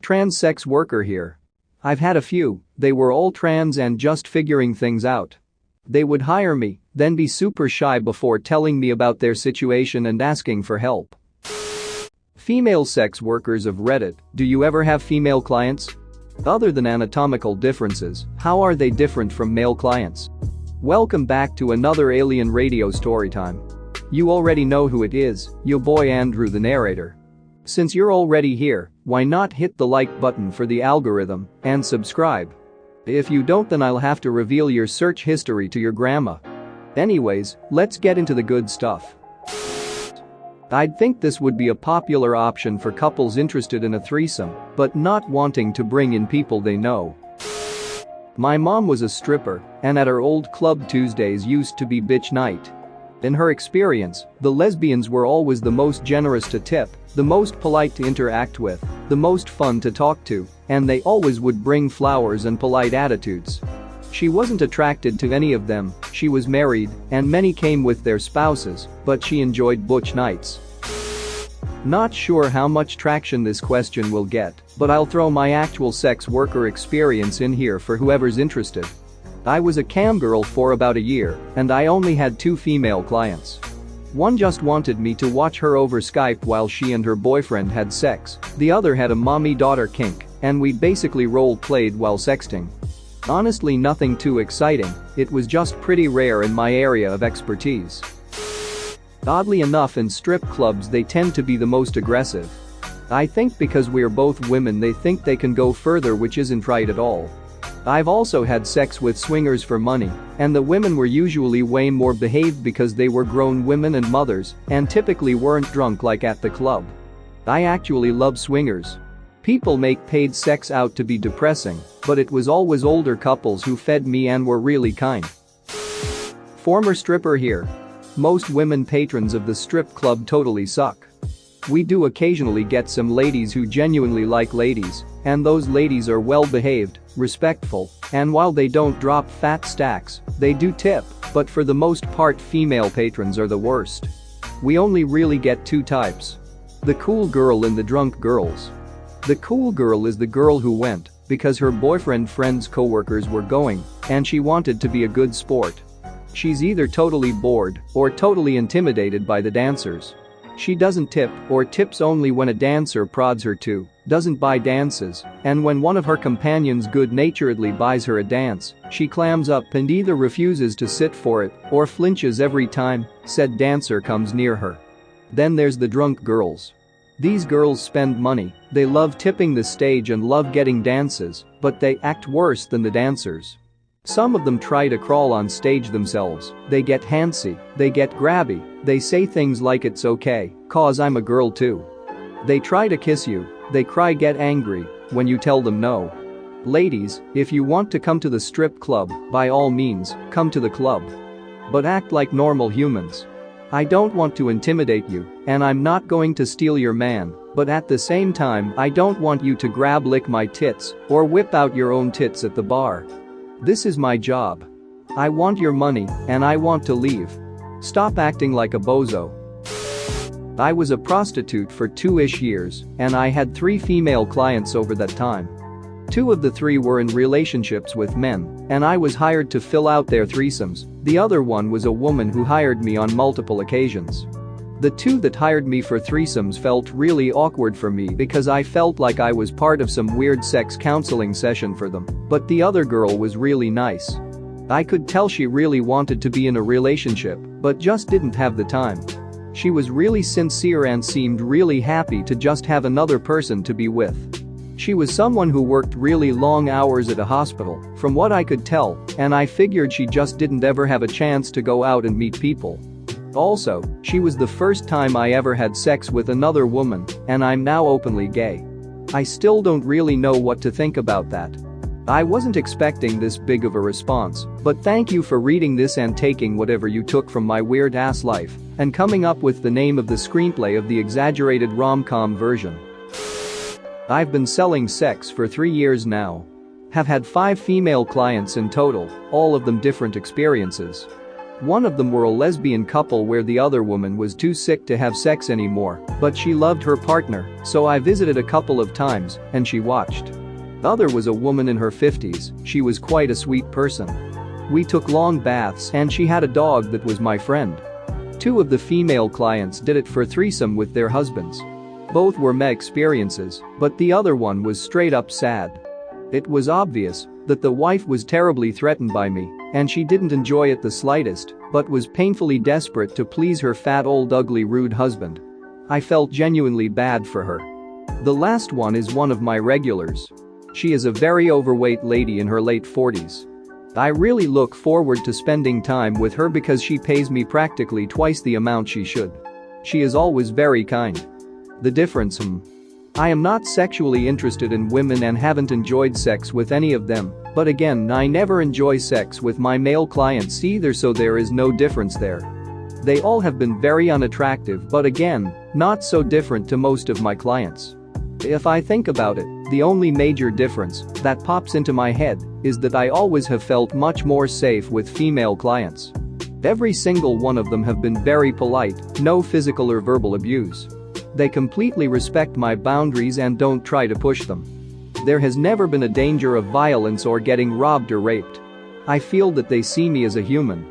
Trans sex worker here. I've had a few, they were all trans and just figuring things out. They would hire me, then be super shy before telling me about their situation and asking for help. Female sex workers of Reddit, do you ever have female clients? Other than anatomical differences, how are they different from male clients? Welcome back to another alien radio storytime. You already know who it is, your boy Andrew the narrator. Since you're already here, why not hit the like button for the algorithm and subscribe? If you don't, then I'll have to reveal your search history to your grandma. Anyways, let's get into the good stuff. I'd think this would be a popular option for couples interested in a threesome, but not wanting to bring in people they know. My mom was a stripper, and at her old club Tuesdays used to be bitch night. In her experience, the lesbians were always the most generous to tip, the most polite to interact with, the most fun to talk to, and they always would bring flowers and polite attitudes. She wasn't attracted to any of them, she was married, and many came with their spouses, but she enjoyed butch nights. Not sure how much traction this question will get, but I'll throw my actual sex worker experience in here for whoever's interested. I was a cam girl for about a year, and I only had 2 female clients. One just wanted me to watch her over Skype while she and her boyfriend had sex, the other had a mommy-daughter kink, and we basically role-played while sexting. Honestly, nothing too exciting, it was just pretty rare in my area of expertise. Oddly enough, in strip clubs they tend to be the most aggressive. I think because we're both women they think they can go further, which isn't right at all. I've also had sex with swingers for money, and the women were usually way more behaved because they were grown women and mothers and typically weren't drunk like at the club. I actually love swingers. People make paid sex out to be depressing, but it was always older couples who fed me and were really kind. Former stripper here. Most women patrons of the strip club totally suck. We do occasionally get some ladies who genuinely like ladies, and those ladies are well behaved, respectful, and while they don't drop fat stacks, they do tip, but for the most part female patrons are the worst. We only really get 2 types. The cool girl and the drunk girls. The cool girl is the girl who went because her boyfriend friends' coworkers were going, and she wanted to be a good sport. She's either totally bored or totally intimidated by the dancers. She doesn't tip or tips only when a dancer prods her to, doesn't buy dances, and when one of her companions good-naturedly buys her a dance, she clams up and either refuses to sit for it or flinches every time said dancer comes near her. Then there's the drunk girls. These girls spend money, they love tipping the stage and love getting dances, but they act worse than the dancers. Some of them try to crawl on stage themselves, they get handsy, they get grabby, they say things like it's okay, 'cause I'm a girl too. They try to kiss you, they cry, get angry when you tell them no. Ladies, if you want to come to the strip club, by all means, come to the club. But act like normal humans. I don't want to intimidate you, and I'm not going to steal your man, but at the same time I don't want you to grab lick my tits or whip out your own tits at the bar. This is my job. I want your money, and I want to leave. Stop acting like a bozo. I was a prostitute for 2-ish years, and I had 3 female clients over that time. 2 of the 3 were in relationships with men, and I was hired to fill out their threesomes. The other one was a woman who hired me on multiple occasions. The 2 that hired me for threesomes felt really awkward for me because I felt like I was part of some weird sex counseling session for them, but the other girl was really nice. I could tell she really wanted to be in a relationship, but just didn't have the time. She was really sincere and seemed really happy to just have another person to be with. She was someone who worked really long hours at a hospital, from what I could tell, and I figured she just didn't ever have a chance to go out and meet people. Also, she was the first time I ever had sex with another woman, and I'm now openly gay. I still don't really know what to think about that. I wasn't expecting this big of a response, but thank you for reading this and taking whatever you took from my weird-ass life and coming up with the name of the screenplay of the exaggerated rom-com version. I've been selling sex for 3 years now. Have had 5 female clients in total, all of them different experiences. One of them were a lesbian couple where the other woman was too sick to have sex anymore, but she loved her partner, so I visited a couple of times and she watched. The other was a woman in her 50s, she was quite a sweet person. We took long baths and she had a dog that was my friend. Two of the female clients did it for threesome with their husbands. Both were meh experiences, but the other one was straight up sad. It was obvious that the wife was terribly threatened by me, and she didn't enjoy it the slightest, but was painfully desperate to please her fat old ugly rude husband. I felt genuinely bad for her. The last one is one of my regulars. She is a very overweight lady in her late 40s. I really look forward to spending time with her because she pays me practically twice the amount she should. She is always very kind. The difference, I am not sexually interested in women and haven't enjoyed sex with any of them, but again I never enjoy sex with my male clients either, so there is no difference there. They all have been very unattractive, but again, not so different to most of my clients. If I think about it, the only major difference that pops into my head is that I always have felt much more safe with female clients. Every single one of them have been very polite, no physical or verbal abuse. They completely respect my boundaries and don't try to push them. There has never been a danger of violence or getting robbed or raped. I feel that they see me as a human.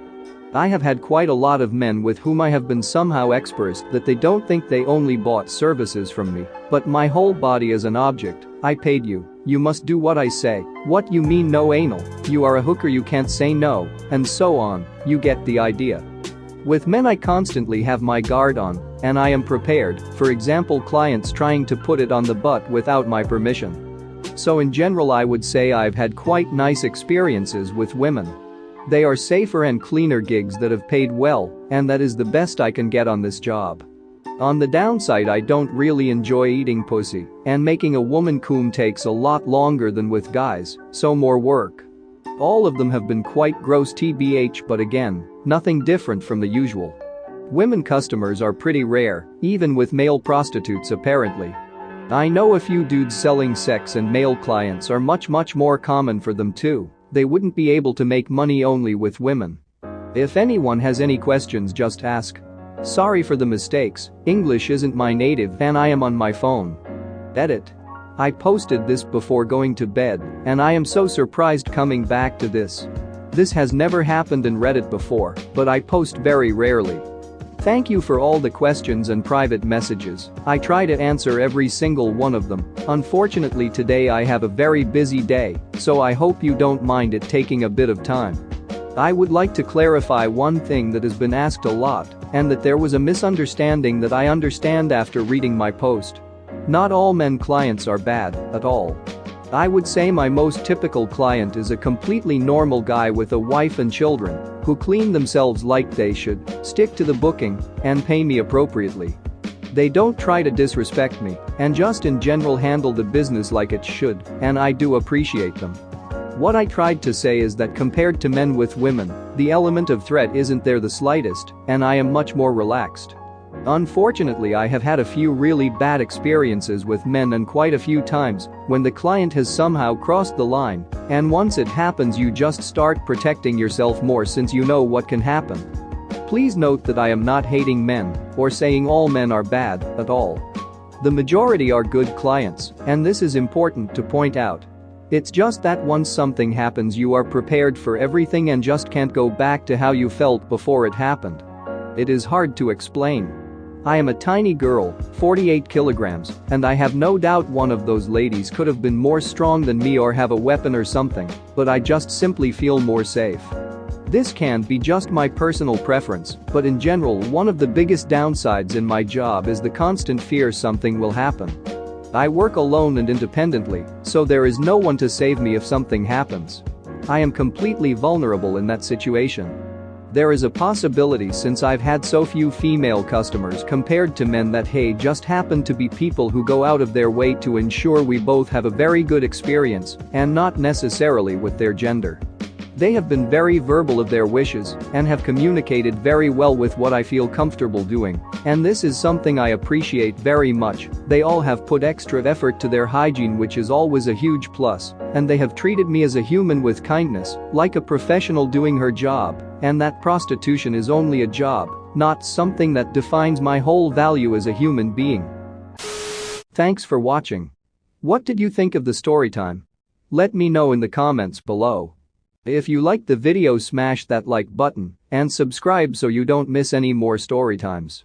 I have had quite a lot of men with whom I have been somehow expressed that they don't think they only bought services from me, but my whole body is an object. I paid you, you must do what I say. What you mean no anal, you are a hooker, you can't say no, and so on, you get the idea. With men I constantly have my guard on, and I am prepared, for example clients trying to put it on the butt without my permission. So in general I would say I've had quite nice experiences with women. They are safer and cleaner gigs that have paid well, and that is the best I can get on this job. On the downside, I don't really enjoy eating pussy, and making a woman cum takes a lot longer than with guys, so more work. All of them have been quite gross tbh, but again, nothing different from the usual. Women customers are pretty rare, even with male prostitutes apparently. I know a few dudes selling sex and male clients are much more common for them too. They wouldn't be able to make money only with women. If anyone has any questions, just ask. Sorry for the mistakes, English isn't my native and I am on my phone. Edit. I posted this before going to bed, and I am so surprised coming back to this. This has never happened in Reddit before, but I post very rarely. Thank you for all the questions and private messages. I try to answer every single one of them. Unfortunately today I have a very busy day, so I hope you don't mind it taking a bit of time. I would like to clarify one thing that has been asked a lot, and that there was a misunderstanding that I understand after reading my post. Not all men clients are bad, at all. I would say my most typical client is a completely normal guy with a wife and children, who clean themselves like they should, stick to the booking, and pay me appropriately. They don't try to disrespect me, and just in general handle the business like it should, and I do appreciate them. What I tried to say is that compared to men with women, the element of threat isn't there the slightest, and I am much more relaxed. Unfortunately, I have had a few really bad experiences with men, and quite a few times when the client has somehow crossed the line, and once it happens you just start protecting yourself more since you know what can happen. Please note that I am not hating men or saying all men are bad at all. The majority are good clients, and this is important to point out. It's just that once something happens you are prepared for everything and just can't go back to how you felt before it happened. It is hard to explain. I am a tiny girl, 48 kilograms, and I have no doubt one of those ladies could have been more strong than me or have a weapon or something, but I just simply feel more safe. This can be just my personal preference, but in general one of the biggest downsides in my job is the constant fear something will happen. I work alone and independently, so there is no one to save me if something happens. I am completely vulnerable in that situation. There is a possibility, since I've had so few female customers compared to men, that just happen to be people who go out of their way to ensure we both have a very good experience, and not necessarily with their gender. They have been very verbal of their wishes and have communicated very well with what I feel comfortable doing. And this is something I appreciate very much. They all have put extra effort to their hygiene, which is always a huge plus, and they have treated me as a human with kindness, like a professional doing her job, and that prostitution is only a job, not something that defines my whole value as a human being. Thanks for watching. What did you think of the story time? Let me know in the comments below. If you liked the video, smash that like button and subscribe so you don't miss any more story times.